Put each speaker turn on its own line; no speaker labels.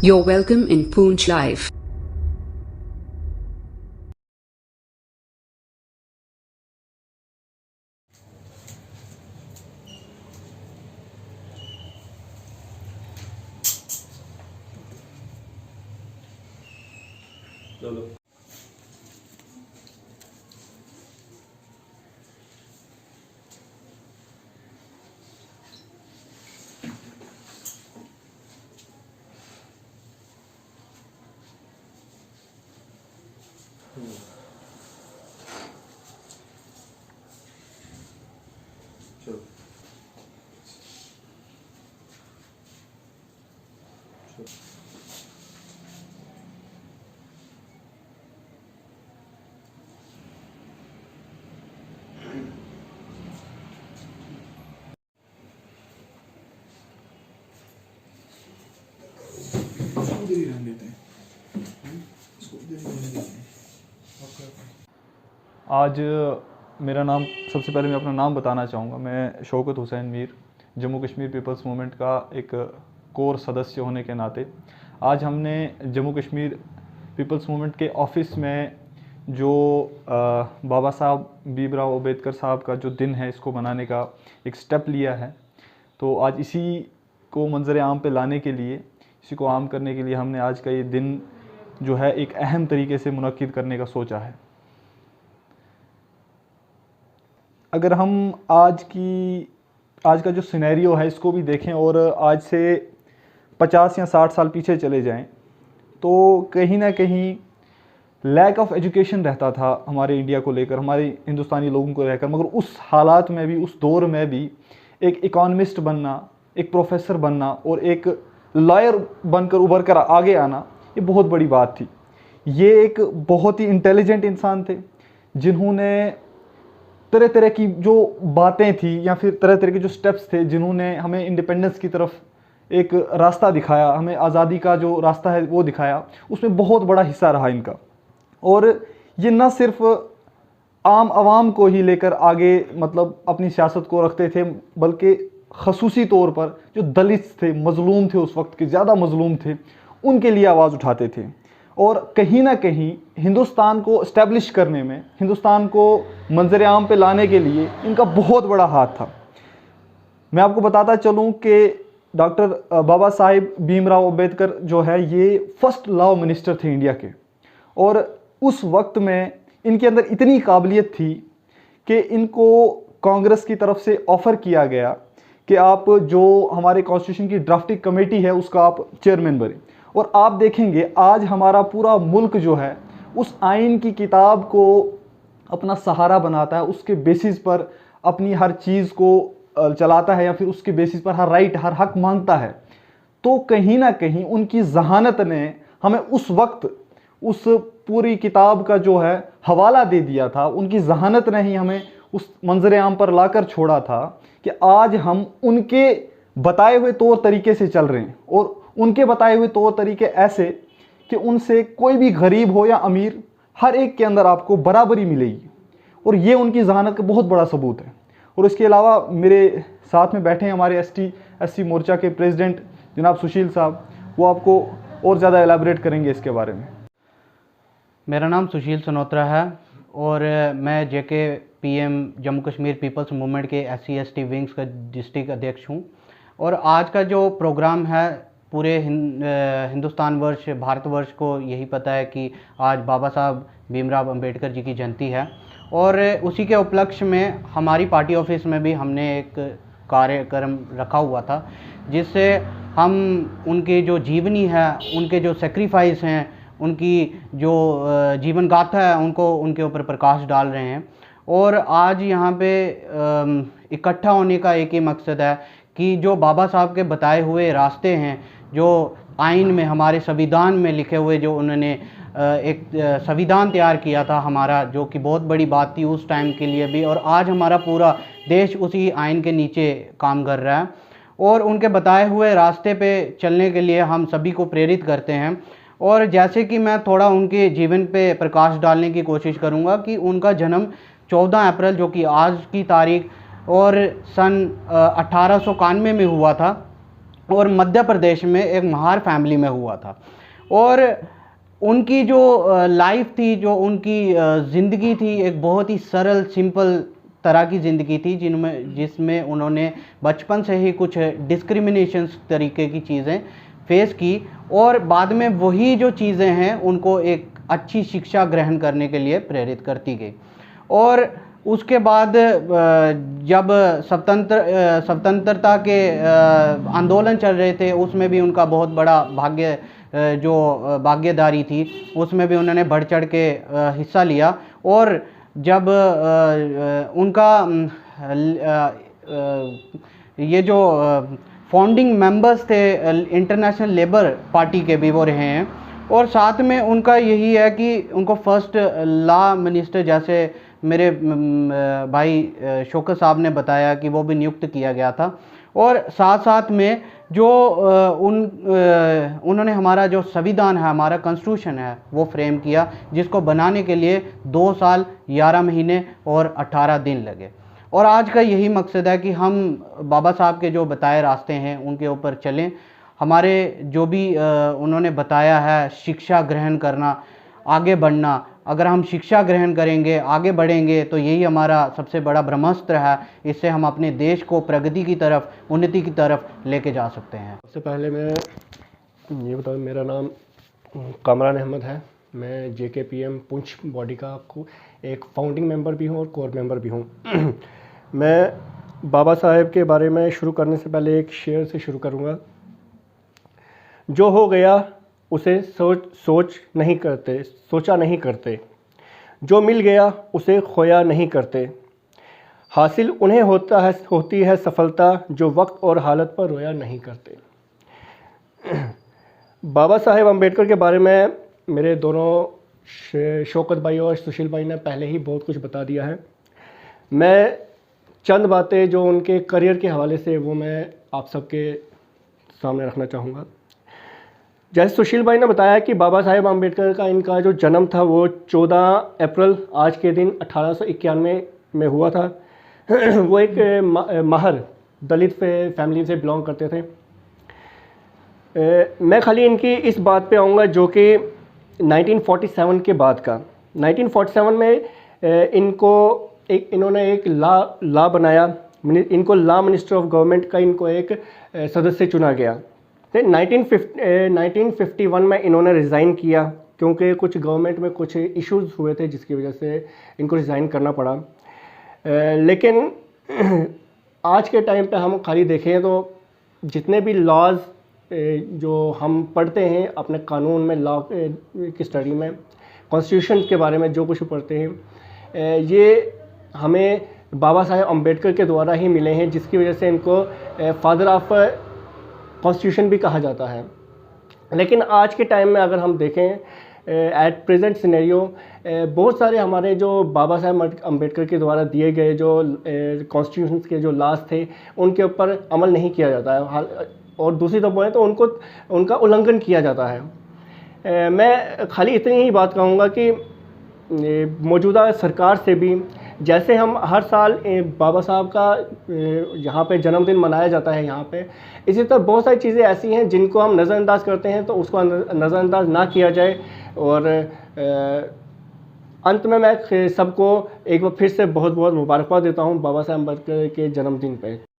You're welcome in Poonch Live.
चलो चलो इधर ही रहने देते हैं, इसको इधर ही रहने देते हैं।
आज मेरा नाम, सबसे पहले मैं अपना नाम बताना चाहूँगा। मैं शौकत हुसैन मीर, जम्मू कश्मीर पीपल्स मूवमेंट का एक कोर सदस्य होने के नाते आज हमने जम्मू कश्मीर पीपल्स मूवमेंट के ऑफिस में जो बाबा साहब भीमराव अम्बेडकर साहब का जो दिन है, इसको मनाने का एक स्टेप लिया है। तो आज इसी को मंजर आम पे लाने के लिए, इसी को आम करने के लिए हमने आज का ये दिन जो है एक अहम तरीके से मुनक्किद करने का सोचा है। अगर हम आज का जो सिनेरियो है इसको भी देखें और आज से 50 या 60 साल पीछे चले जाएं, तो कहीं ना कहीं लैक ऑफ एजुकेशन रहता था हमारे इंडिया को लेकर, हमारे हिंदुस्तानी लोगों को लेकर। मगर उस हालात में भी, उस दौर में भी एक इकोनॉमिस्ट बनना, एक प्रोफेसर बनना और एक लॉयर बनकर उभर कर आगे आना, ये बहुत बड़ी बात थी। ये एक बहुत ही इंटेलिजेंट इंसान थे जिन्होंने तरह तरह की जो बातें थी या फिर तरह तरह के जो स्टेप्स थे, जिन्होंने हमें इंडिपेंडेंस की तरफ एक रास्ता दिखाया, हमें आज़ादी का जो रास्ता है वो दिखाया। उसमें बहुत बड़ा हिस्सा रहा इनका। और ये न सिर्फ आम आवाम को ही लेकर आगे मतलब अपनी सियासत को रखते थे, बल्कि खसूसी तौर पर जो दलित थे, मजलूम थे, उस वक्त के ज़्यादा मजलूम थे, उनके लिए आवाज़ उठाते थे। और कहीं ना कहीं हिंदुस्तान को इस्टेब्लिश करने में, हिंदुस्तान को मंजर आम पे लाने के लिए इनका बहुत बड़ा हाथ था। मैं आपको बताता चलूँ कि डॉक्टर बाबा साहिब भीमराव अम्बेडकर जो है, ये फर्स्ट लॉ मिनिस्टर थे इंडिया के। और उस वक्त में इनके अंदर इतनी काबिलियत थी कि इनको कांग्रेस की तरफ से ऑफ़र किया गया कि आप जो हमारे कॉन्स्टिट्यूशन की ड्राफ्टिंग कमेटी है उसका आप चेयरमैन बने। और आप देखेंगे आज हमारा पूरा मुल्क जो है उस आइन की किताब को अपना सहारा बनाता है, उसके बेसिस पर अपनी हर चीज़ को चलाता है या फिर उसके बेसिस पर हर राइट, हर हक मांगता है। तो कहीं ना कहीं उनकी जहानत ने हमें उस वक्त उस पूरी किताब का जो है हवाला दे दिया था। उनकी जहानत ने ही हमें उस मंजर आम पर लाकर छोड़ा था कि आज हम उनके बताए हुए तौर तरीके से चल रहे हैं। और उनके बताए हुए तौर तरीके ऐसे कि उनसे कोई भी गरीब हो या अमीर, हर एक के अंदर आपको बराबरी मिलेगी। और ये उनकी जहानत का बहुत बड़ा सबूत है। और इसके अलावा मेरे साथ में बैठे हैं हमारे एसटी मोर्चा के प्रेसिडेंट जनाब सुशील साहब, वो आपको और ज़्यादा एलाबरेट करेंगे इसके बारे में।
मेरा नाम सुशील सनोत्रा है और मैं J K P M Jammu Kashmir people's movement के SC/ST विंग्स का डिस्ट्रिक्ट अध्यक्ष हूँ। और आज का जो प्रोग्राम है, पूरे हिंदुस्तान वर्ष, भारतवर्ष को यही पता है कि आज बाबा साहब भीमराव अम्बेडकर जी की जयंती है। और उसी के उपलक्ष्य में हमारी पार्टी ऑफिस में भी हमने एक कार्यक्रम रखा हुआ था, जिससे हम उनकी जो जीवनी है, उनके जो सेक्रीफाइस हैं, उनकी जो जीवन गाथा है, उनको उनके ऊपर प्रकाश डाल रहे हैं। और आज यहाँ पे इकट्ठा होने का एक ही मकसद है कि जो बाबा साहब के बताए हुए रास्ते हैं, जो आइन में, हमारे संविधान में लिखे हुए, जो उन्होंने एक संविधान तैयार किया था हमारा, जो कि बहुत बड़ी बात थी उस टाइम के लिए भी। और आज हमारा पूरा देश उसी आइन के नीचे काम कर रहा है। और उनके बताए हुए रास्ते पे चलने के लिए हम सभी को प्रेरित करते हैं। और जैसे कि मैं थोड़ा उनके जीवन पे प्रकाश डालने की कोशिश करूंगा कि उनका जन्म 14 अप्रैल, जो कि आज की तारीख, और सन 1891 में हुआ था। और मध्य प्रदेश में एक महार फैमिली में हुआ था। और उनकी जो लाइफ थी, जो उनकी ज़िंदगी थी, एक बहुत ही सरल सिंपल तरह की ज़िंदगी थी जिसमें उन्होंने बचपन से ही कुछ डिस्क्रिमिनेशन तरीके की चीज़ें फेस की, और बाद में वही जो चीज़ें हैं उनको एक अच्छी शिक्षा ग्रहण करने के लिए प्रेरित करती गई। और उसके बाद जब स्वतंत्रता के आंदोलन चल रहे थे, उसमें भी उनका बहुत बड़ा भागीदारी थी, उसमें भी उन्होंने बढ़ चढ़ के हिस्सा लिया। और जब उनका ये जो फाउंडिंग मेंबर्स थे इंटरनेशनल लेबर पार्टी के भी वो रहे हैं, और साथ में उनका यही है कि उनको फर्स्ट लॉ मिनिस्टर, जैसे मेरे भाई शौकत साहब ने बताया कि वो भी नियुक्त किया गया था। और साथ साथ में जो उन्होंने हमारा जो संविधान है, हमारा कॉन्स्टिट्यूशन है, वो फ्रेम किया, जिसको बनाने के लिए 2 साल 11 महीने और 18 दिन लगे। और आज का यही मकसद है कि हम बाबा साहब के जो बताए रास्ते हैं उनके ऊपर चलें। हमारे जो भी उन्होंने बताया है, शिक्षा ग्रहण करना, आगे बढ़ना, अगर हम शिक्षा ग्रहण करेंगे, आगे बढ़ेंगे, तो यही हमारा सबसे बड़ा ब्रह्मास्त्र है। इससे हम अपने देश को प्रगति की तरफ, उन्नति की तरफ लेके जा सकते हैं।
सबसे पहले मैं ये बताऊँ, मेरा नाम कामरान अहमद है। मैं JKPM पुंछ बॉडी का आपको एक फाउंडिंग मेंबर भी हूँ और कोर मेंबर भी हूँ। मैं बाबा साहेब के बारे में शुरू करने से पहले एक शेर से शुरू करूँगा। जो हो गया उसे सोचा नहीं करते, जो मिल गया उसे खोया नहीं करते, हासिल उन्हें होती है सफलता, जो वक्त और हालत पर रोया नहीं करते। बाबा साहेब अम्बेडकर के बारे में मेरे दोनों शौकत भाई और सुशील भाई ने पहले ही बहुत कुछ बता दिया है। मैं चंद बातें जो उनके करियर के हवाले से वो मैं आप सबके सामने रखना चाहूँगा। जैसे सुशील भाई ने बताया कि बाबा साहेब अम्बेडकर का इनका जो जन्म था वो 14 अप्रैल आज के दिन 1891 में हुआ था। वो एक माहर दलित फैमिली से बिलोंग करते थे। मैं खाली इनकी इस बात पे आऊँगा जो कि 1947 के बाद का। 1947 में इन्होंने एक लॉ बनाया, इनको लॉ मिनिस्टर ऑफ गवर्नमेंट का इनको एक सदस्य चुना गया। 1951 में इन्होंने रिज़ाइन किया क्योंकि कुछ गवर्नमेंट में कुछ इश्यूज़ हुए थे जिसकी वजह से इनको रिज़ाइन करना पड़ा। लेकिन आज के टाइम पे हम खाली देखें तो जितने भी लॉज जो हम पढ़ते हैं अपने कानून में, लॉ की स्टडी में, कॉन्स्टिट्यूशन के बारे में जो कुछ पढ़ते हैं, ये हमें बाबा साहेब अम्बेडकर के द्वारा ही मिले हैं, जिसकी वजह से इनको फादर ऑफ कॉन्स्टिट्यूशन भी कहा जाता है। लेकिन आज के टाइम में अगर हम देखें एट प्रेजेंट सिनेरियो, बहुत सारे हमारे जो बाबा साहेब अम्बेडकर के द्वारा दिए गए जो कॉन्स्टिट्यूशन के जो लॉज थे उनके ऊपर अमल नहीं किया जाता है, और दूसरी तरफ बोलें तो उनका उल्लंघन किया जाता है। मैं खाली इतनी ही बात कहूँगा कि मौजूदा सरकार से भी, जैसे हम हर साल बाबा साहब का यहाँ पे जन्मदिन मनाया जाता है यहाँ पे, इसी तरह बहुत सारी चीज़ें ऐसी हैं जिनको हम नज़रअंदाज करते हैं, तो उसको नज़रअंदाज ना किया जाए। और अंत में मैं सबको एक बार फिर से बहुत बहुत मुबारकबाद देता हूँ बाबा साहब अम्बेडकर के जन्मदिन पे।